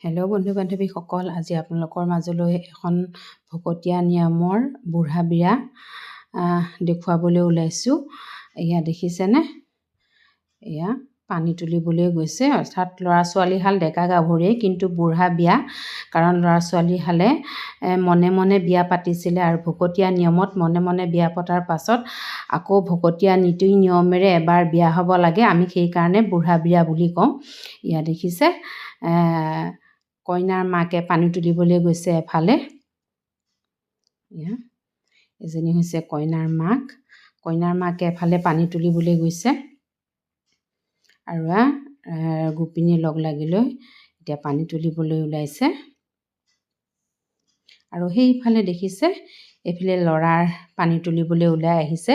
Hello' বন্ধু বান্ধৱীসকল, আজি আপোনালোকৰ মাজলৈ এখন ভকতীয়া নিয়মৰ বুঢ়া বিয়া দেখুৱাবলৈ ওলাইছোঁ। এয়া দেখিছেনে? এয়া পানী তুলিবলৈ গৈছে, অৰ্থাৎ ল'ৰা ছোৱালীহাল ডেকা গাভৰুৱেই, কিন্তু বুঢ়া বিয়া। কাৰণ ল'ৰা ছোৱালীহালে মনে মনে বিয়া পাতিছিলে আৰু ভকতীয়া নিয়মত মনে মনে বিয়া পতাৰ পাছত আকৌ ভকতীয়া নীতি নিয়মেৰে এবাৰ বিয়া হ'ব লাগে। আমি সেইকাৰণে বুঢ়া বিয়া বুলি কওঁ। এয়া দেখিছে, কইনাৰ মাকে পানী তুলিবলৈ গৈছে এফালে। এজনী হৈছে কইনাৰ মাক। কইনাৰ মাকে এফালে পানী তুলিবলৈ গৈছে আৰু গোপিনী লগ লাগি লৈ এতিয়া পানী তুলিবলৈ ওলাইছে। আৰু সেইফালে দেখিছে, এইফালে ল'ৰাৰ পানী তুলিবলৈ ওলাই আহিছে।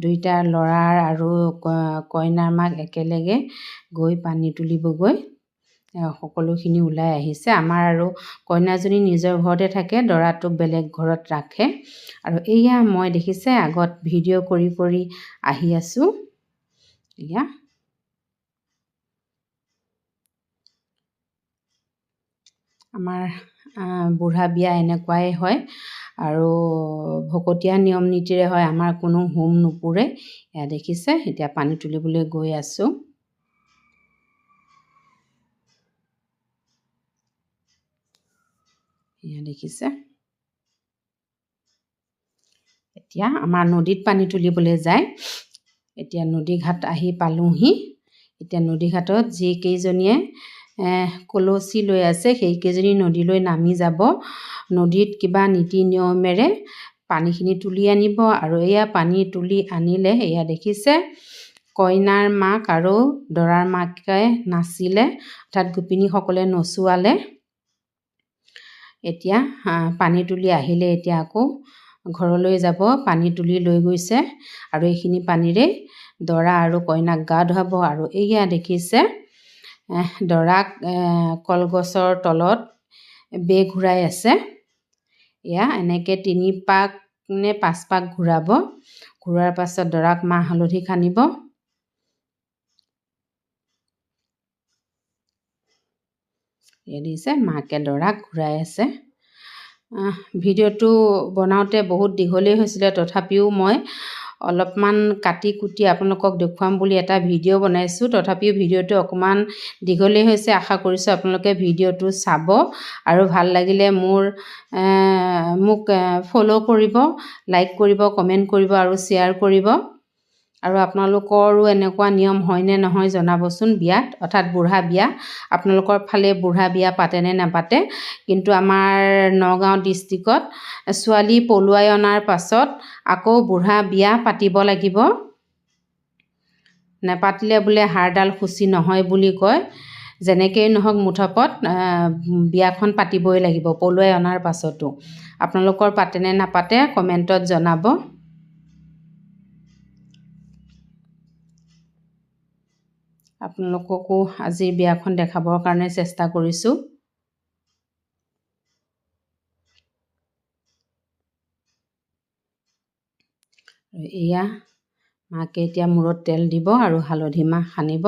দুইটা ল'ৰাৰ আৰু কইনাৰ মাক একেলগে গৈ পানী তুলিবগৈ সকলোখিনি ওলাই আহিছে। আমাৰ আৰু কইনাজনী নিজৰ ঘৰতে থাকে, দৰাটোক বেলেগ ঘৰত ৰাখে। আৰু এয়া মই দেখিছে আগত ভিডিঅ' কৰি কৰি আহি আছোঁ। এয়া আমাৰ বুঢ়া বিয়া এনেকুৱাই হয় আৰু ভকতীয়া নিয়ম নীতিৰে হয়। আমাৰ কোনো হোম নুপুৰে। এয়া দেখিছে, এতিয়া পানী তুলিবলৈ গৈ আছোঁ। এয়া দেখিছে, এতিয়া আমাৰ নদীত পানী তুলিবলৈ যায়। এতিয়া নদী ঘাট আহি পালোহি। এতিয়া নদী ঘাটত যিকেইজনীয়ে কলচী লৈ আছে সেইকেইজনী নদীলৈ নামি যাব। নদীত কিবা নীতি নিয়মেৰে পানীখিনি তুলি আনিব। আৰু এয়া পানী তুলি আনিলে, এয়া দেখিছে কইনাৰ মাক আৰু দৰাৰ মাকে নাচিলে, অৰ্থাৎ গোপিনীসকলে নচুৱালে। এতিয়া পানী তুলি আহিলে, এতিয়া আকৌ ঘৰলৈ যাব। পানী তুলি লৈ গৈছে আৰু এইখিনি পানীৰে দৰা আৰু কইনাক গা ধুৱাব। আৰু এয়া দেখিছে, দৰাক কলগছৰ তলত বেই ঘূৰাই আছে। এয়া এনেকৈ 3 পাক নে 5 পাক ঘূৰাব। ঘূৰোৱাৰ পাছত দৰাক মাহ হালধি সানিব। এয়া দিছে, মাকে দৰাক ঘূৰাই আছে। ভিডিঅ'টো বনাওঁতে বহুত দীঘলেই হৈছিলে, তথাপিও মই অলপমান কাটি কুটি আপোনালোকক দেখুৱাম বুলি এটা ভিডিঅ' বনাইছোঁ। তথাপিও ভিডিঅ'টো অকণমান দীঘলেই হৈছে। আশা কৰিছোঁ আপোনালোকে ভিডিঅ'টো চাব আৰু ভাল লাগিলে মোক ফ'ল' কৰিব, লাইক কৰিব, কমেণ্ট কৰিব আৰু শ্বেয়াৰ কৰিব। আৰু আপোনালোকৰো এনেকুৱা নিয়ম হয়নে নহয় জনাবচোন বিয়াত, অৰ্থাৎ বুঢ়া বিয়া। আপোনালোকৰ ফালে বুঢ়া বিয়া পাতেনে নাপাতে? কিন্তু আমাৰ নগাঁও ডিষ্ট্ৰিক্টত ছোৱালী পলুৱাই অনাৰ পাছত আকৌ বুঢ়া বিয়া পাতিব লাগিব। নেপাতিলে বোলে হাড়ডাল শুচি নহয় বুলি কয়। যেনেকেই নহওক মুঠপত বিয়াখন পাতিবই লাগিব পলুৱাই অনাৰ পাছতো। আপোনালোকৰ পাতেনে নাপাতে কমেণ্টত জনাব। আপোনালোককো আজিৰ বিয়াখন দেখাবৰ কাৰণে চেষ্টা কৰিছোঁ। এয়া মাকে এতিয়া মূৰত তেল দিব আৰু হালধি মাহ সানিব।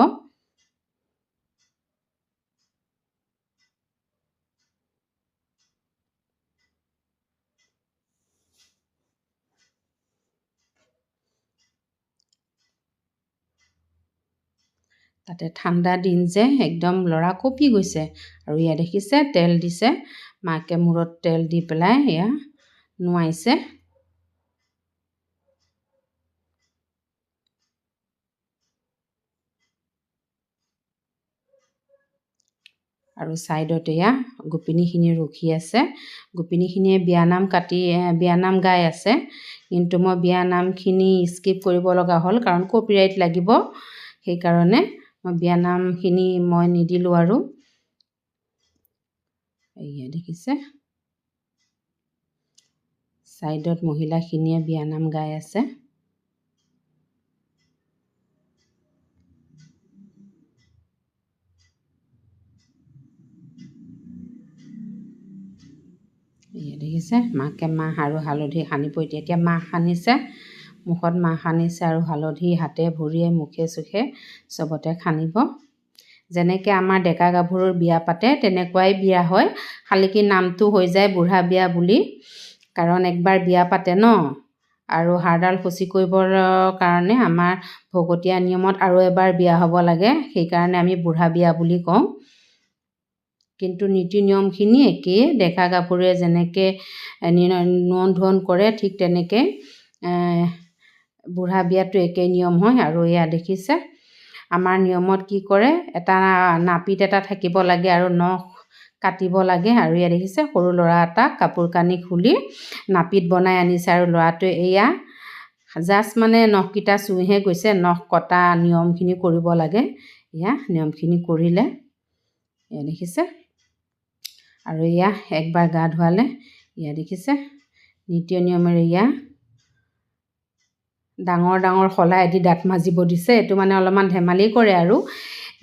তাতে ঠাণ্ডা দিন যে একদম ল'ৰা কঁপি গৈছে। আৰু এয়া দেখিছে তেল দিছে, মাকে মূৰত তেল দি পেলাই এয়া নোৱাইছে। আৰু ছাইডত এয়া গোপিনীখিনি ৰখি আছে। গোপিনীখিনিয়ে বিয়ানাম গাই আছে, কিন্তু মই বিয়ানামখিনি স্কিপ কৰিব লগা হ'ল, কাৰণ কপিৰাইট লাগিব। সেইকাৰণে মই বিয়ানামখিনি মই নিদিলোঁ। আৰু এয়া দেখিছে, ছাইডত মহিলাখিনিয়ে বিয়ানাম গাই আছে। এয়া দেখিছে, মাকে মাহ আৰু হালধি সানিব। এতিয়া মাহ সানিছে, মুখত মাহ সানিছে আৰু হালধি হাতে ভৰিয়ে মুখে চুখে চবতে সানিব। যেনেকৈ আমাৰ ডেকা গাভৰুৰ বিয়া পাতে তেনেকুৱাই বিয়া হয়, খালি কি নামটো হৈ যায় বুঢ়া বিয়া বুলি, কাৰণ একবাৰ বিয়া পাতে ন, আৰু হাড়ডাল শুচি কৰিবৰ কাৰণে আমাৰ ভকতীয়া নিয়মত আৰু এবাৰ বিয়া হ'ব লাগে, সেইকাৰণে আমি বুঢ়া বিয়া বুলি কওঁ। কিন্তু নীতি নিয়মখিনি একেই, ডেকা গাভৰুৱে যেনেকৈ নুৱন ধুৱন কৰে ঠিক তেনেকৈ বুঢ়া বিয়াটো একেই নিয়ম হয়। আৰু এয়া দেখিছে আমাৰ নিয়মত কি কৰে, এটা নাপিত এটা থাকিব লাগে আৰু নখ কাটিব লাগে। আৰু এয়া দেখিছে সৰু ল'ৰা এটা কাপোৰ কানি খুলি নাপিত বনাই আনিছে, আৰু ল'ৰাটোৱে এয়া জাষ্ট মানে নখকেইটা চুইহে গৈছে, নখ কটা নিয়মখিনি কৰিব লাগে। এয়া নিয়মখিনি কৰিলে, এয়া দেখিছে। আৰু এয়া একবাৰ গা ধুৱালে, এয়া দেখিছে নীতি নিয়মেৰে এয়া ডাঙৰ ডাঙৰ শলাইদি দাঁত মাজিব দিছে। এইটো মানে অলপমান ধেমালি কৰে, আৰু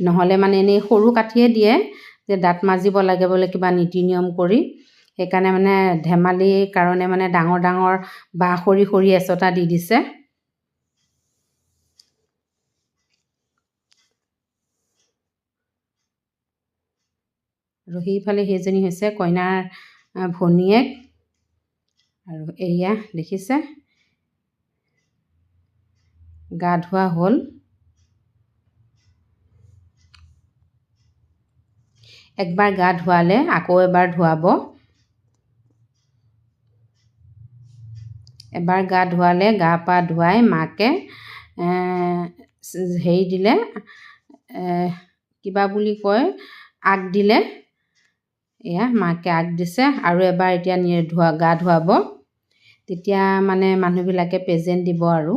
নহ'লে মানে এনেই সৰু কাঠিয়ে দিয়ে যে দাঁত মাজিব লাগে বোলে কিবা নীতি নিয়ম কৰি, সেইকাৰণে মানে ধেমালিৰ কাৰণে মানে ডাঙৰ ডাঙৰ বাঁহ খৰি এচটা দি দিছে। আৰু সেইফালে সেইজনী হৈছে কইনাৰ ভনীয়েক। আৰু এয়া দেখিছে গা ধোৱা হ'ল। একবাৰ গা ধোৱালে আকৌ এবাৰ ধুৱাব। এবাৰ গা ধোৱালে গা পা ধুৱাই মাকে হেৰি দিলে, কিবা বুলি কয় আগ দিলে, এয়া মাকে আগ দিছে। আৰু এবাৰ এতিয়া গা ধুৱাব, তেতিয়া মানে মানুহবিলাকে প্ৰেজেণ্ট দিব। আৰু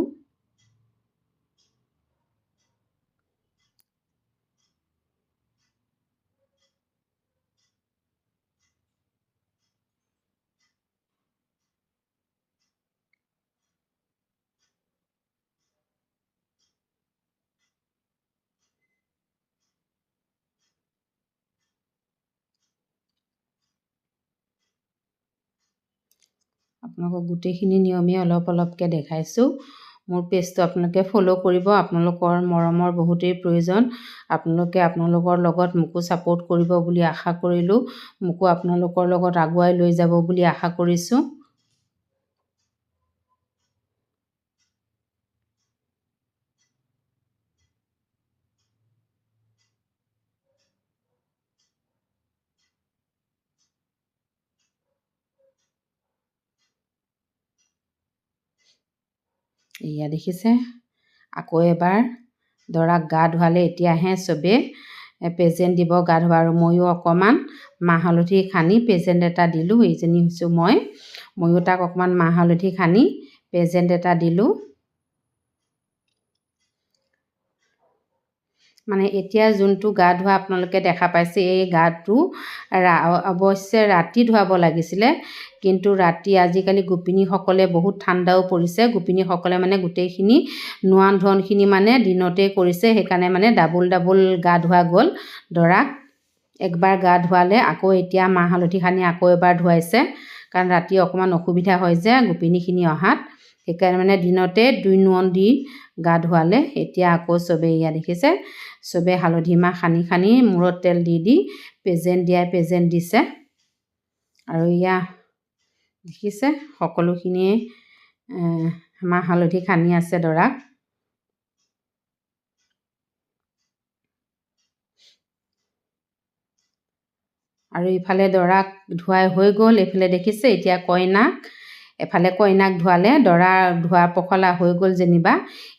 আপোনালোকক গোটেইখিনি নিয়মেই অলপ অলপকৈ দেখাইছোঁ। মোৰ পেজটো আপোনালোকে ফ'ল' কৰিব, আপোনালোকৰ মৰমৰ বহুতেই প্ৰয়োজন। আপোনালোকে আপোনালোকৰ লগত মোকো ছাপোৰ্ট কৰিব বুলি আশা কৰিলোঁ, মোকো আপোনালোকৰ লগত আগুৱাই লৈ যাব বুলি আশা কৰিছোঁ। এয়া দেখিছে আকৌ এবাৰ দৰাক গা ধুৱালে, এতিয়াহে চবেই প্ৰেজেণ্ট দিব গা ধোৱা। আৰু ময়ো অকণমান মাহ হালধি সানি প্ৰেজেণ্ট এটা দিলোঁ। এইজনী হৈছোঁ ময়ো তাক অকণমান মাহ হালধি সানি প্ৰেজেণ্ট এটা দিলোঁ। মানে এতিয়া যোনটো গা ধোৱা আপোনালোকে দেখা পাইছে, এই গাটো অৱশ্যে ৰাতি ধুৱাব লাগিছিলে, কিন্তু ৰাতি আজিকালি গোপিনীসকলে বহুত ঠাণ্ডাও পৰিছে, গোপিনীসকলে মানে গোটেইখিনি নোৱান ধোৱানখিনি মানে দিনতেই কৰিছে, সেইকাৰণে মানে ডাবুল গা ধোৱা গ'ল দৰাক। একবাৰ গা ধোৱালে, আকৌ এতিয়া মাহ হালধি সানি আকৌ এবাৰ ধুৱাইছে, কাৰণ ৰাতি অকণমান অসুবিধা হয় যে গোপিনীখিনি অহাত, সেইকাৰণে মানে দিনতে 2 নোৱন দি গা ধুৱালে। এতিয়া আকৌ চবেই এয়া দেখিছে চবেই হালধি মাহ সানি মূৰত তেল দি প্ৰেজেণ্ট দিছে। আৰু এয়া দেখিছে সকলোখিনিয়ে মাহ হালধি সানি আছে দৰাক। আৰু ইফালে দৰাক ধুৱাই হৈ গ'ল, এইফালে দেখিছে এতিয়া এফালে কইনাক ধুৱালে, দৰা ধোৱা পখলা হৈ গ'ল যেনিবা।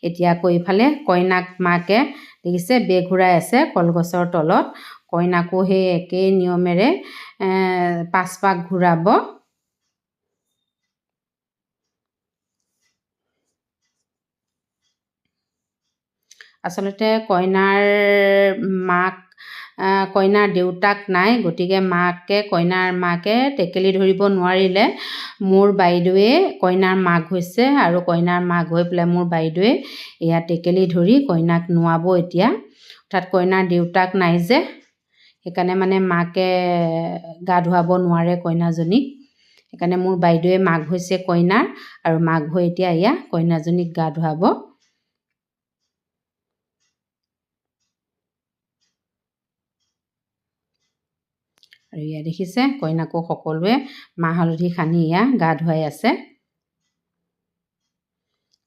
এতিয়া আকৌ ইফালে কইনাক মাকে দেখিছে বেৰ ঘূৰাই আছে কলগছৰ তলত। কইনাকো সেই একেই নিয়মেৰে 5 পাক ঘূৰাব। আচলতে কইনাৰ দেউতাক নাই, গতিকে কইনাৰ মাকে টেকেলি ধৰিব নোৱাৰিলে। মোৰ বাইদেৱে কইনাৰ মাক হৈছে, আৰু কইনাৰ মাক হৈ পেলাই মোৰ বাইদেৱে এয়া টেকেলি ধৰি কইনাক নোৱাব এতিয়া। অৰ্থাৎ কইনাৰ দেউতাক নাই যে, সেইকাৰণে মানে মাকে গা ধুৱাব নোৱাৰে কইনাজনীক। সেইকাৰণে মোৰ বাইদেৱে মাক হৈছে কইনাৰ, আৰু মাক হৈ এতিয়া এয়া কইনাজনীক গা ধুৱাব। আৰু ইয়া দেখিছে কইনাকো সকলোৱে মাহ হালধি সানি ইয়া গা ধুৱাই আছে।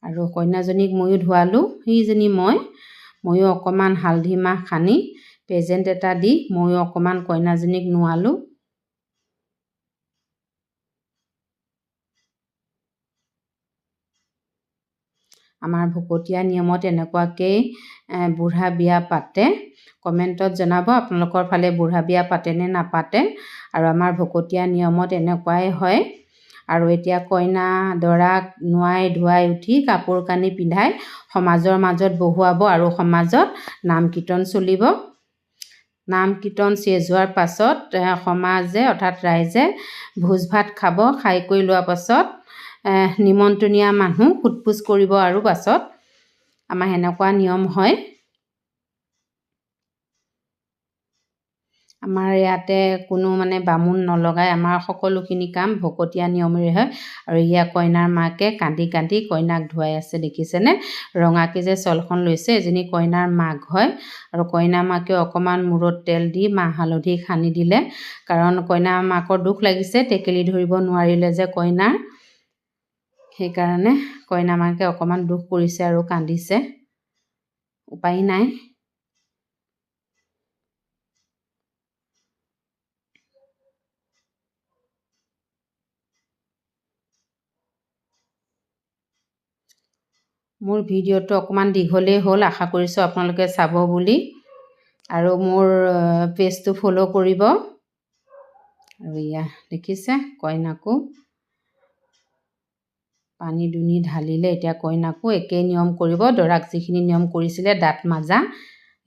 আৰু কইনাজনীক ময়ো ধুৱালোঁ, সেইজনী ময়ো অকণমান হালধি মাহ সানি প্ৰেজেণ্ট এটা দি ময়ো অকণমান কইনাজনীক নোৱালোঁ। আমাৰ ভকতীয়া নিয়মত এনেকুৱাকৈ বুঢ়া বিয়া পাতে। কমেণ্টত জনাব আপোনালোকৰ ফালে বুঢ়া বিয়া পাতেনে নাপাতে। আৰু আমাৰ ভকতীয়া নিয়মত এনেকুৱাই হয়। আৰু এতিয়া কইনা দৰাক নোৱাই ধুৱাই উঠি কাপোৰ কানি পিন্ধাই সমাজৰ মাজত বহুৱাব আৰু সমাজত নাম কীৰ্তন চলিব। নাম কীৰ্তন শেষ হোৱাৰ পাছত সমাজে অৰ্থাৎ ৰাইজে ভোজ ভাত খাব। খাই কৰি লোৱাৰ পাছত নিমন্ত্ৰণীয়া মানুহ সোধ পোছ কৰিব আৰু পাছত আমাৰ সেনেকুৱা নিয়ম হয়। আমাৰ ইয়াতে কোনো বামুণ নলগাই, আমাৰ সকলোখিনি কাম ভকতীয়া নিয়মেৰে হয়। আৰু ইয়া কইনাৰ মাকে কান্দি কান্দি কইনাক ধুৱাই আছে, দেখিছেনে? ৰঙাকৈ যে শ্বলখন লৈছে এজনী কইনাৰ মাক হয়। আৰু কইনা মাকে অকণমান মূৰত তেল দি মাহ হালধি সানি দিলে, কাৰণ কইনা মাকৰ দুখ লাগিছে, টেকেলি ধৰিব নোৱাৰিলে যে কইনাৰ। সেইকাৰণে কইনা মাকে অকণমান দুখ কৰিছে আৰু কান্দিছে, উপায় নাই। মোৰ ভিডিঅ'টো অকণমান দীঘলেই হ'ল, আশা কৰিছোঁ আপোনালোকে চাব বুলি। আৰু মোৰ পেজটো ফ'ল' কৰিব। আৰু ইয়া দেখিছে কইনাকো পানী দুনি ঢালিলে। এতিয়া কইনাকো একেই নিয়ম কৰিব, দৰাক যিখিনি নিয়ম কৰিছিলে দাঁত মাজা,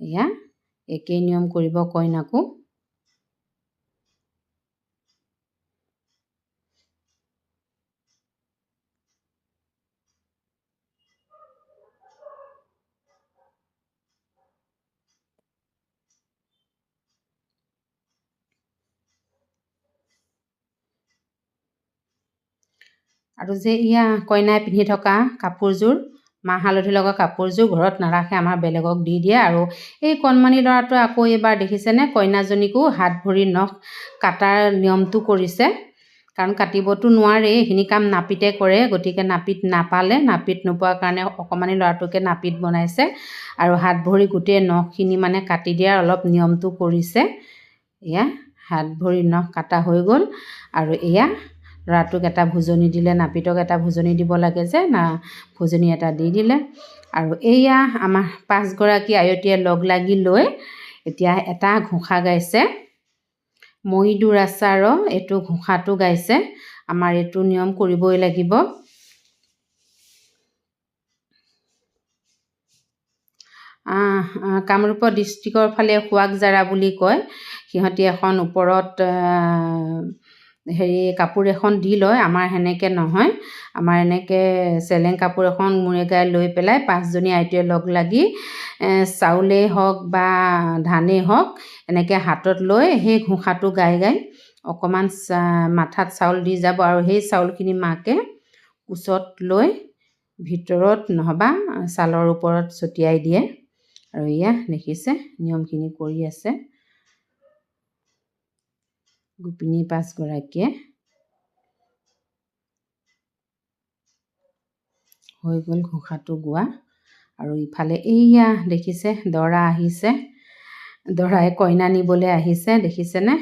এয়া একেই নিয়ম কৰিব কইনাকো। আৰু যে ইয়া কইনাই পিন্ধি থকা কাপোৰযোৰ, মাহ হালধি লগা কাপোৰযোৰ ঘৰত নাৰাখে, আমাৰ বেলেগক দি দিয়ে। আৰু এই কণমানি ল'ৰাটোৱে আকৌ এইবাৰ দেখিছেনে কইনাজনীকো হাত ভৰি নখ কাটাৰ নিয়মটো কৰিছে। কাৰণ কাটিবতো নোৱাৰেই, এইখিনি কাম নাপিতে কৰে, গতিকে নাপিত নাপালে, নাপিত নোপোৱাৰ কাৰণে অকণমানি ল'ৰাটোকে নাপিত বনাইছে। আৰু হাত ভৰি গোটেই নখখিনি কাটি দিয়াৰ অলপ নিয়মটো কৰিছে। এয়া হাত ভৰি নখ কাটা হৈ গ'ল। আৰু এয়া ল'ৰাটোক এটা ভোজনী দিলে, নাপিতক এটা ভোজনী দিব লাগে যে, না ভোজনী এটা দি দিলে। আৰু এয়া আমাৰ 5গৰাকী আয়তীয়ে লগ লাগি লৈ এতিয়া এটা ঘোষা গাইছে, মই দূৰ আচাৰ, এইটো ঘোষাটো গাইছে। আমাৰ এইটো নিয়ম কৰিবই লাগিব। কামৰূপ ডিষ্ট্ৰিক্টৰ ফালে শুৱাকজাৰা বুলি কয়, সিহঁতি এখন ওপৰত কাপোৰ এখন দি লয়। আমাৰ সেনেকৈ নহয়, আমাৰ এনেকৈ চেলেং কাপোৰ এখন মূৰে গায়ে লৈ পেলাই 5জনী আইটিয়ে লগ লাগি চাউলেই হওক বা ধানেই হওক এনেকৈ হাতত লৈ সেই ঘোষাটো গাই গাই অকণমান মাথাত চাউল দি যাব। আৰু সেই চাউলখিনি মাকে কোচত লৈ ভিতৰত নহবা ছালৰ ওপৰত ছটিয়াই দিয়ে। আৰু এয়া দেখিছে নিয়মখিনি কৰি আছে গোপিনী 5গৰাকীয়ে। হৈ গ'ল ঘোষাটো গোৱা। আৰু ইফালে এইয়া দেখিছে দৰা আহিছে, দৰাই কইনা নিবলৈ আহিছে, দেখিছেনে?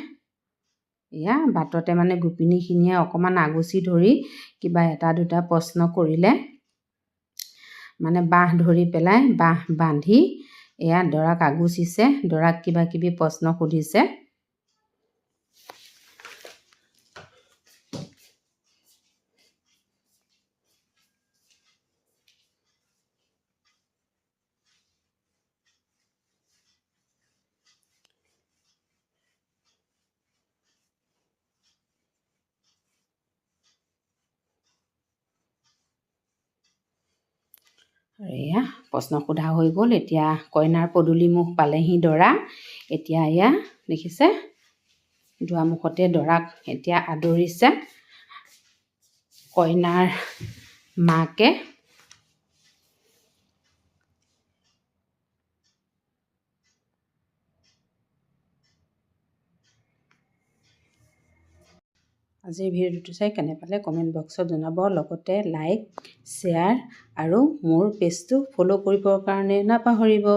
এয়া বাটতে গোপিনীখিনিয়ে অকণমান আগুচি ধৰি কিবা এটা দুটা প্ৰশ্ন কৰিলে, বাঁহ ধৰি পেলাই বাঁহ বান্ধি এয়া দৰাক আগুচিছে, দৰাক কিবা কিবি প্ৰশ্ন সুধিছে। আৰু এয়া প্ৰশ্ন সোধা হৈ গ'ল। এতিয়া কইনাৰ পদূলি মুখ পালেহি দৰা। এতিয়া এয়া দেখিছে দুৱাৰমুখতে দৰাক এতিয়া আদৰিছে কইনাৰ মাকে। আজিৰ ভিডিঅ'টো চাই কেনে পালে কমেণ্ট বক্সত জনাব, লগতে লাইক শ্বেয়াৰ আৰু মোৰ পেজটো ফ'ল' কৰিবৰ কাৰণে নাপাহৰিব।